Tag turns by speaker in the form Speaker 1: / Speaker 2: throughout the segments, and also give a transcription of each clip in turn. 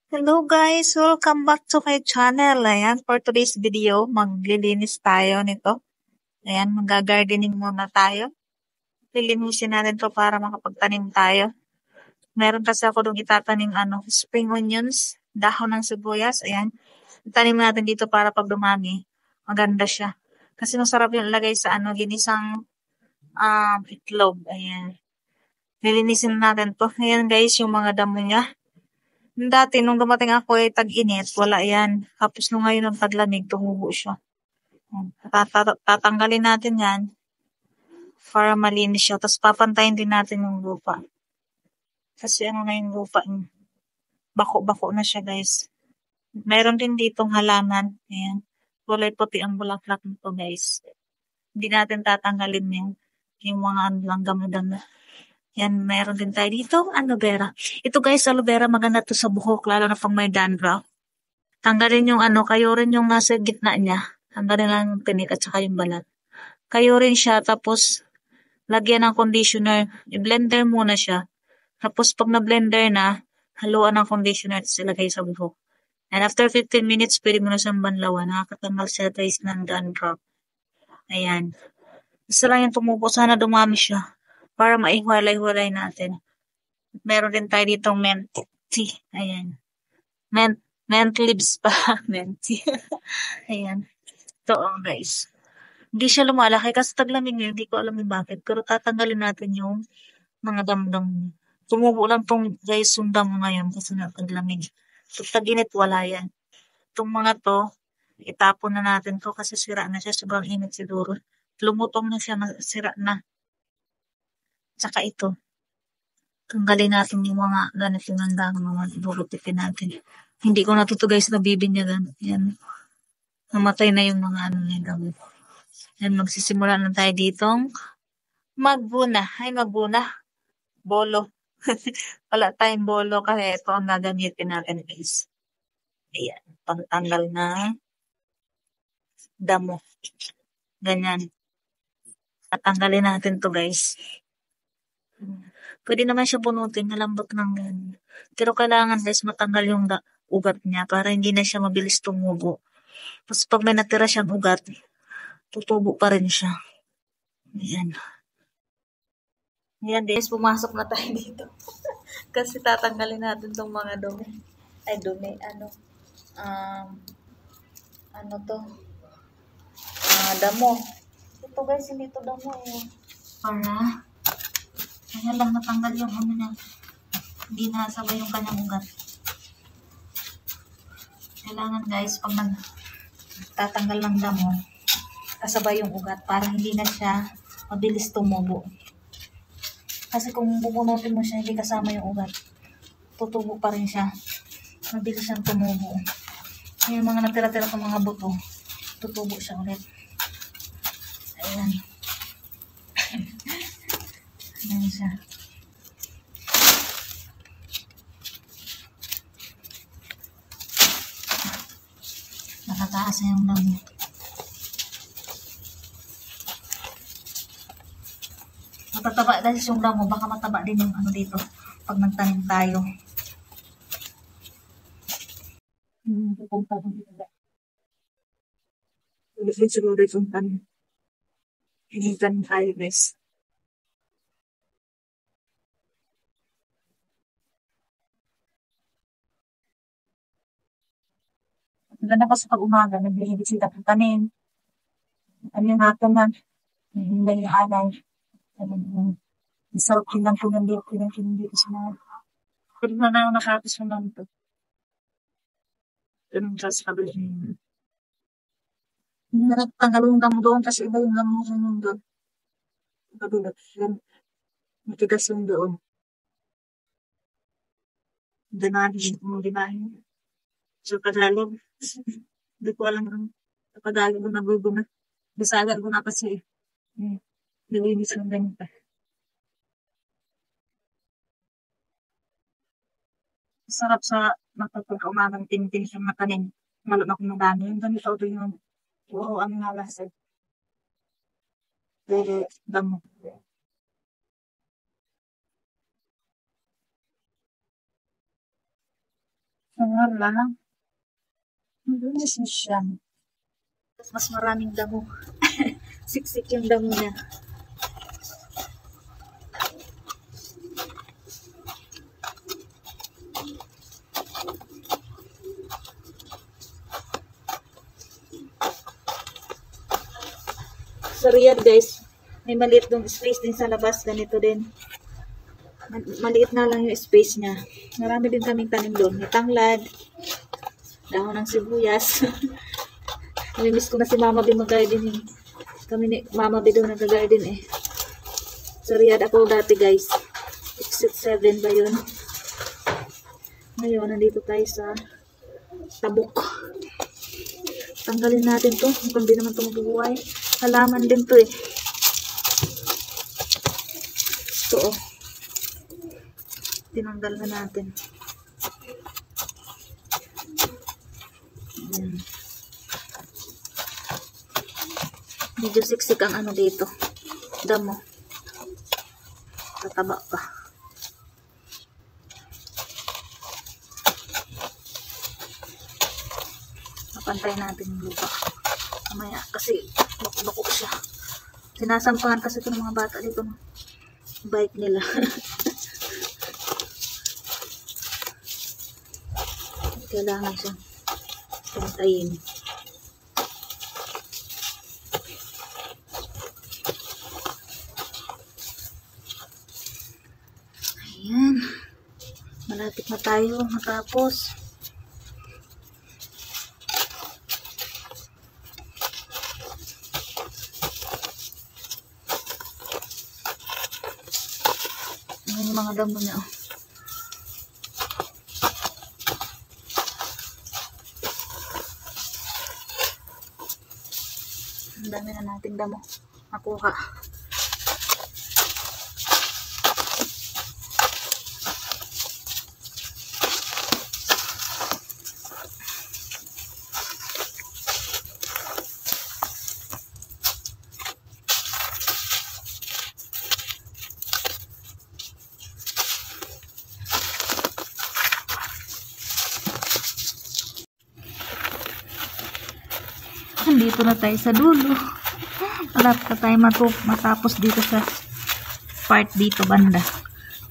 Speaker 1: Hello guys! Welcome back to my channel. Ayan, for today's video, maglilinis tayo nito. Ayan, mag-gardening muna tayo. Lilinisin natin to para makapagtanim tayo. Meron kasi ako dong itatanim spring onions, dahon ng sibuyas. Ayan, itanim natin dito para pag dumami, maganda siya. Kasi masarap yung ilagay sa ginisang itlog. Ayan. Lilinisin natin to. Ayan guys, yung mga damo niya. Dati, nung dumating ako tag-init, wala yan. Tapos nung ngayon ng taglamig, tumubo siya. Tatanggalin natin yan para malinis siya. Tapos papantayin din natin yung lupa. Kasi na yung lupa, bako-bako na siya guys. Meron din ditong halaman. Ayan. Kulay puti ang bulaklak nito guys. Hindi natin tatanggalin yung mga lang damo-damo. Yan, meron din tayo dito, aloe vera. Ito guys, aloe vera maganda to sa buhok, lalo na pang may dandruff. Tanggalin yung kayo rin yung nasa gitna niya. Tanggalin lang yung tinik at saka yung balat. Kayo rin siya, tapos lagyan ng conditioner. I-blender muna siya. Tapos pag na-blender na, haluan ng conditioner at ilagay sa buhok. And after 15 minutes, pwede mo na siyang banlawan. Nakakatanggal siya guys ng dandruff. Ayan. Isa lang yung tumubo. Sana dumami siya. Para maiwalay-walay natin. Meron din tayo ditong mint tea. Ayan. Mint leaves pa. Mint tea. Ayan. Ito guys. Hindi siya lumalaki kasi taglamig ngayon. Hindi ko alam yung bakit. Pero tatanggalin natin yung mga damdam. Tumubo lang tong guys yung damo ngayon kasi nga taglamig. So, tag-init wala yan. Itong mga to, itapon na natin to kasi sira na siya. Sobrang init siguro. Lumutong na siya, sira na. Tsaka ito. Tanggalin natin yung mga ganito ng damo, mga dulutikin natin. Hindi ko natuto guys nabibinyagan. Yan. Namatay na yung mga niya damo. Yan, magsisimula na tayo ditong magbuna. Ay, magbuna. Bolo. Wala tayong bolo kasi ito ang gagamitin natin guys. Ayan. Pagtanggal na damo. Ganyan. Tatanggalin natin to guys. Pwede naman siya bunutin. Nalambot ng ganyan. Pero kailangan guys matanggal yung ugat niya para hindi na siya mabilis tumubo. Tapos pag may natira siyang ugat, tutubo pa rin siya. Ayan. Ayan guys, pumasok na tayo dito. Kasi tatanggalin natin tong mga dumi. Ay, dumi. Ano to? Damo. Ito guys, hindi to damo eh. Para, kaya lang natanggal yung niya. Hindi nasabay yung kanyang ugat. Kailangan guys, pag tatanggal ng damo, kasabay yung ugat para hindi na siya mabilis tumubo. Kasi kung bubunutin mo siya, hindi kasama yung ugat, tutubo pa rin siya. Mabilis siyang tumubo. Yung mga natira-tira ng mga buto, tutubo siya ulit. Ayan. Ayan siya. Nakataas na yung damo. Matataba dahil yung damo, baka mataba din yung dito pag nagtanim tayo. Siguro yung tanim. Hinigan tayo guys. Maganda ko sa pag-umaga, nagbibisita ng tanim. Ano yung hapon na, hindi yung alay. Isang lang po nandito, pinang-pinang sa mga. Pero na ako nakapis mo lang ito. Ganun siya sa kabila. Hindi na tanggal yung damo doon kasi iba yung damo sa yung doon. Kabila. Matigas yung doon. Dinahin. So, kagaling. Hindi ko alam kung kapagaling ko naguguna. Bisaga ko na kasi. Nilinis yung ganito. Sarap sa matapag-umagang tintin sa matanim. Malo na kung madami. Yung ganito ito yung puro ang nalasag. Pero damo. Wala. Malinis na siya. Tapos mas maraming damo. Siksik yung damo niya. Sorry yan guys. May maliit dong space din sa labas. Ganito din. Maliit na lang yung space niya. Marami din kaming tanim doon. May tanglad. Dahon ng sibuyas. Namimiss ko na si Mama B mag-garden eh. Kami ni Mama B doon nag-garden eh. Sa Riyadh ako dati guys. Exit 7 ba yun? Ngayon, nandito tayo sa tabok. Tanggalin natin to. Kung di naman ito mabubuhay. Halaman din to eh. Ito oh. Tinanggal na natin. Ayan. Medyo siksik ang ano dito. Damo. Tataba pa. Papantayin natin yung lupa. Mamaya kasi bako siya. Sinasampahan kasi ito ng mga bata dito. Bike nila. Kailangan siyang pantayin. Ayan. Malapit na tayo matapos. Ayan yung mga damo niya. Ang dami na nating damo nakuha. Dito na tayo sa dulo. Malapit na tayo matapos dito sa part dito banda.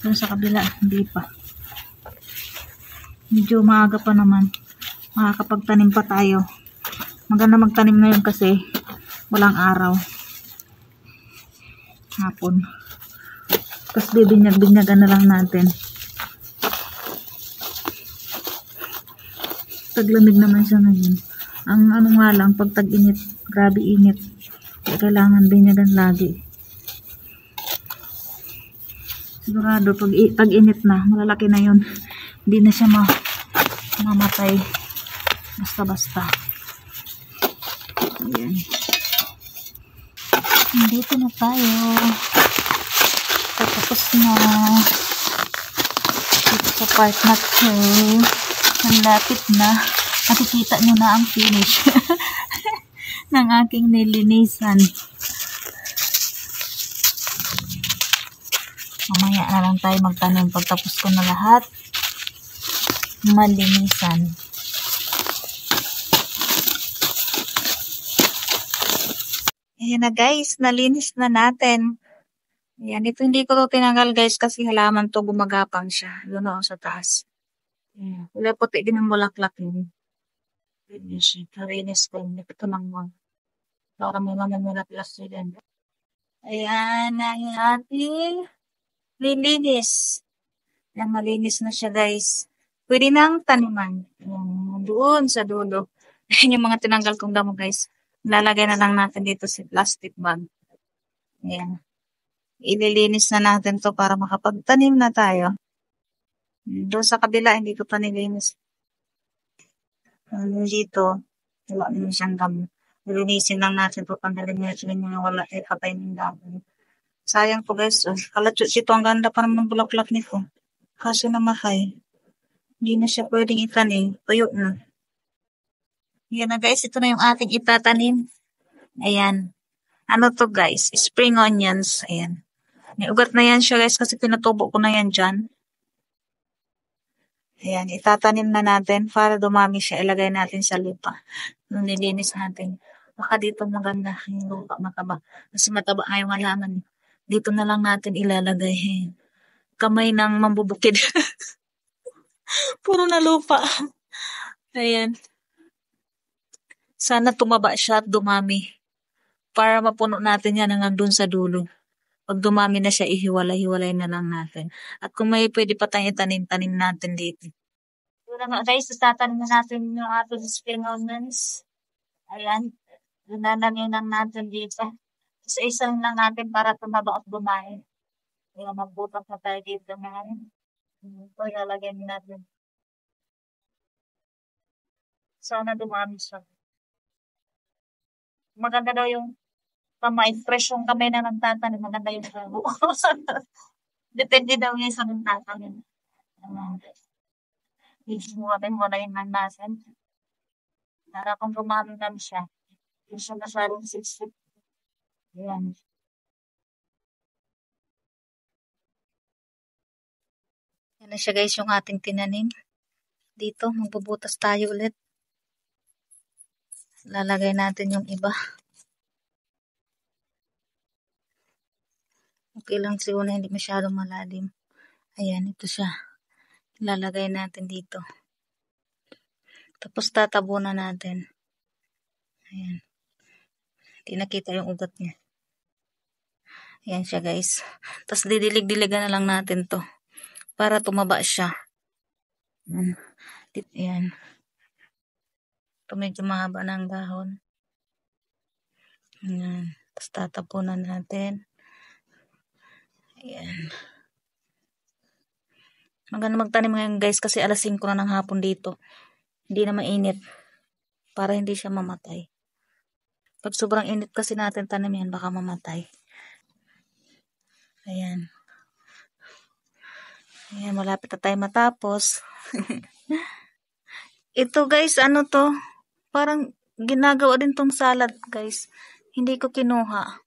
Speaker 1: Doon sa kabila, hindi pa. Medyo maaga pa naman. Makakapagtanim pa tayo. Maganda magtanim ngayon kasi walang araw. Hapon. Tapos bibinyag-binyagan na lang natin. Taglamig naman siya ngayon. Ang ano nga lang, pag tag-init, grabe init. Kailangan binyagan lagi. Sigurado, pag init na, malalaki na yun. Hindi na siya mamatay. Basta-basta. Ayan. Dito na tayo. Tapos na. Dito sa part na to. Ang lapit na. Nakikita nyo na ang finish ng aking nilinisan. Mamaya na lang tayo magtanim pagtapos ko na lahat malinisan. Ayan na guys, nalinis na natin. Ayan, ito hindi ko to tinanggal guys kasi halaman to, gumagapang siya. Yun o, sa taas. Ayan, wala puti din ang bulaklak yun. Karinis ko yung ito ng mga para may mga plastic din. Ayan na yung ating lilinis. Ayan, malinis na siya guys. Pwede nang taniman. Ayan, doon sa dulo. Ayan yung mga tinanggal kong damo guys. Lalagay na lang natin dito si plastic bag. Ayan. Ililinis na natin to para makapagtanim na tayo. Doon sa kabila, hindi ko pa nilinis. Dito, wala naman siyang damo. Lilinisin lang natin po pang nalinisin yung wala kapay ng damo. Sayang po guys. Kalatsot ito, ang ganda pa naman bulaklak nito. Kaso namahay. Hindi na siya pwedeng itanim. Tuyo na. Yan na guys, ito na yung ating itatanim. Ayan. Ano to guys? Spring onions. Ayan. May ugat na yan siya guys kasi pinatubo ko na yan dyan. Ayan, itatanim na natin para dumami siya. Ilagay natin sa lupa. Nung nilinis natin. Baka dito maganda yung lupa mataba. Kasi mataba nga yung halaman. Dito na lang natin ilalagay. Kamay ng mambubukid. Puro na lupa. Ayan. Sana tumaba siya at dumami. Para mapuno natin yan hanggang dun sa dulo. Pag dumami na siya, ihiwalay-hiwalay na lang natin. At kung may pwede pa tayong itanim-tanim natin dito. Yun na guys, tatanim na natin yung ating spring onions. Ayan. Nanananim lang natin dito. Isa-isa lang natin para tumaba at dumami. Ayan, magbutas na tayo dito ngayon. Ito, ilalagay natin. Sana dumami siya. Maganda daw yung kamay, fresh yung kamay na nagtatanim, maganda yung buo. Depende daw yun sa nagtatanim. Iisuwatin mo na yung nanasan. Para kung dumami lang siya, hindi siya masyadong siksik. Ayan. Yan na siya guys, yung ating tinanim. Dito, magbubutas tayo ulit. Lalagay natin yung iba. Okay lang siguro na hindi masyadong malalim. Ayan, ito siya. Lalagay natin dito. Tapos tatabunan natin. Ayan. Hindi nakita yung ugat niya. Ayan siya guys. Tapos didilig-diligan na lang natin to. Para tumaba siya. Ayan. Ito medyo mahaba ng dahon. Ayan. Tapos tatapunan natin. Ayan. Maganda magtanim ngayon guys kasi alas 5 na ng hapon dito. Hindi na mainit. Para hindi siya mamatay. Pag sobrang init kasi natin tanim yan, baka mamatay. Ayan. Ayan, malapit na tayo matapos. Ito guys, ano to? Parang ginagawa din tong salad guys. Hindi ko kinuha.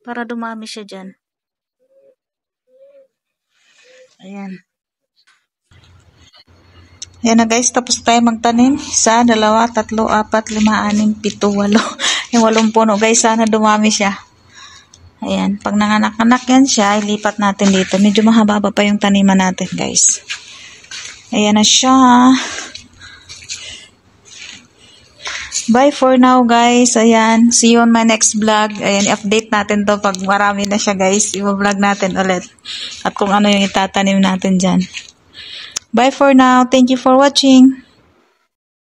Speaker 1: Para dumami siya dyan. Ayan. Ayan na guys, tapos tayo magtanim. 1, 2, 3, 4, 5, 6, 7, 8. Yung 8 puno guys, sana dumami siya. Ayan, pag nanganak-anak yan siya, ilipat natin dito. Medyo mahaba pa yung taniman natin guys. Ayan na siya. Bye for now guys. Ayan, see you on my next vlog. Ayan, i-update natin to pag marami na siya guys. I-vlog natin ulit. At kung ano yung itatanim natin dyan. Bye for now. Thank you for watching.